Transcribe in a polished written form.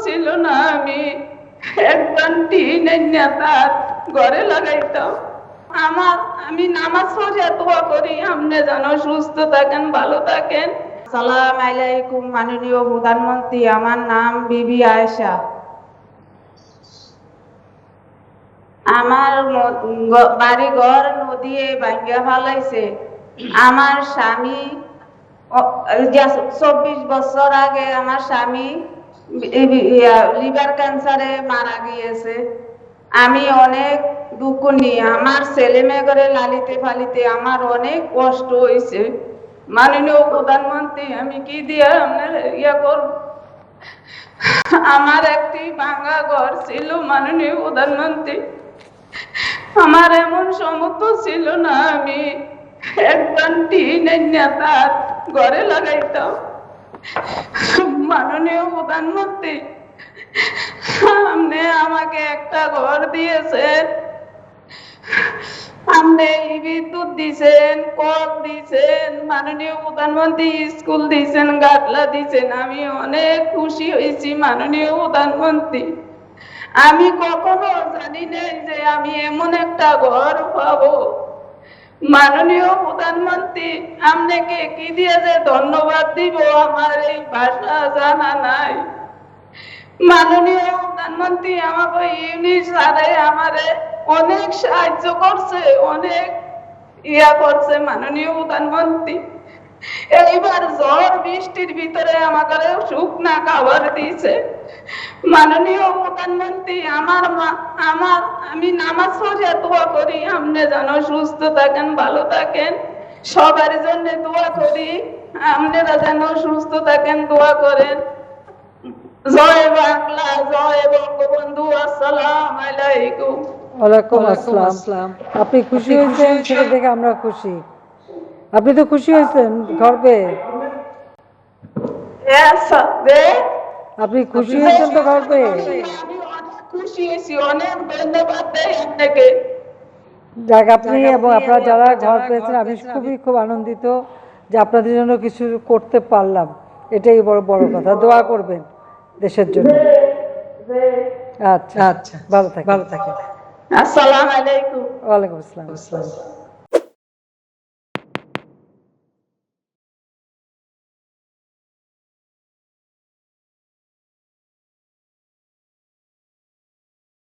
ছিল না, আমি একজন টিনের নেতার ঘরে লাগাইতাম। আমি নামাজ পড়ে দোয়া করি আপনি যেন সুস্থ থাকেন, ভালো থাকেন। আসসালামু আলাইকুম মাননীয় প্রধানমন্ত্রী, আমার নাম বিবি আয়েশা। আমার বাড়ি ঘর নদী ভাঙ্গা ফেলাইছে। আমার স্বামী 24 বছর আগে আমার স্বামী লিভার ক্যান্সারে মারা গিয়েছে। আমি অনেক দুঃখ নিয়ে আমার ছেলে মেয়ে করে লালিতে ফালিতে আমার অনেক কষ্ট হয়েছে। মাননীয় প্রধানমন্ত্রী, আমি কি দিয়ে আপনার করব? আমার একটি ভাঙা ঘর ছিল মাননীয় প্রধানমন্ত্রী, আমার এমন সমর্থ ছিল না, আমি একজন টিনের নেতার ঘরে লাগাইতাম। মাননীয় প্রধানমন্ত্রী, আপনি আমাকে একটা ঘর দিয়েছেন, আপনি বিদ্যুৎ দিয়েছেন, কল দিয়েছেন, মাননীয় প্রধানমন্ত্রী স্কুল দিয়েছেন, গাটলা দিয়েছেন। আমি অনেক খুশি হয়েছি মাননীয় প্রধানমন্ত্রী। আমি কখনো জানি নাই যে আমি এমন একটা ঘর পাবো। মাননীয় প্রধানমন্ত্রী, আপনাকে কি দিয়ে যে ধন্যবাদ দিব আমার এই ভাষা জানা নাই। মাননীয় প্রধানমন্ত্রী, আমাকে ইউনিট স্যারে আমারে অনেক সাহায্য করছে, অনেক করছে। মাননীয় প্রধানমন্ত্রী, এইবার ঝড় বৃষ্টির ভিতরে আমাকে শুকনা খাবার দিয়েছে। মাননীয় প্রধানমন্ত্রী, আমি নামাজ পড়ে দোয়া করি আপনি যেন সুস্থ থাকেন, ভালো থাকেন। সবার জন্য দোয়া করি, আপনারা যেন সুস্থ থাকেন, দোয়া করেন। জয় বাংলা, জয় বঙ্গবন্ধু। আসসালামু আলাইকুম। ওয়ালাইকুম আসসালাম। আপনি খুশি হয়েছেন সেটা দেখে আমরা খুশি। আপনি তো খুশি হয়েছেন ঘর পেয়ে? আপনি খুশি হয়েছেন তো ঘর পেয়ে? আমি অনেক খুশি হয়েছি, অনেক ধন্যবাদ দেই আপনাকে। যাক, আপনি এবং আপনারা যারা ঘর পেয়েছেন, আমি খুব আনন্দিত যে আপনাদের জন্য কিছু করতে পারলাম। এটাই বড় কথা। দোয়া করবেন দেশের জন্য। আচ্ছা, ভালো থাকেন। আসসালামু আলাইকুম। ওয়ালাইকুম আসসালাম।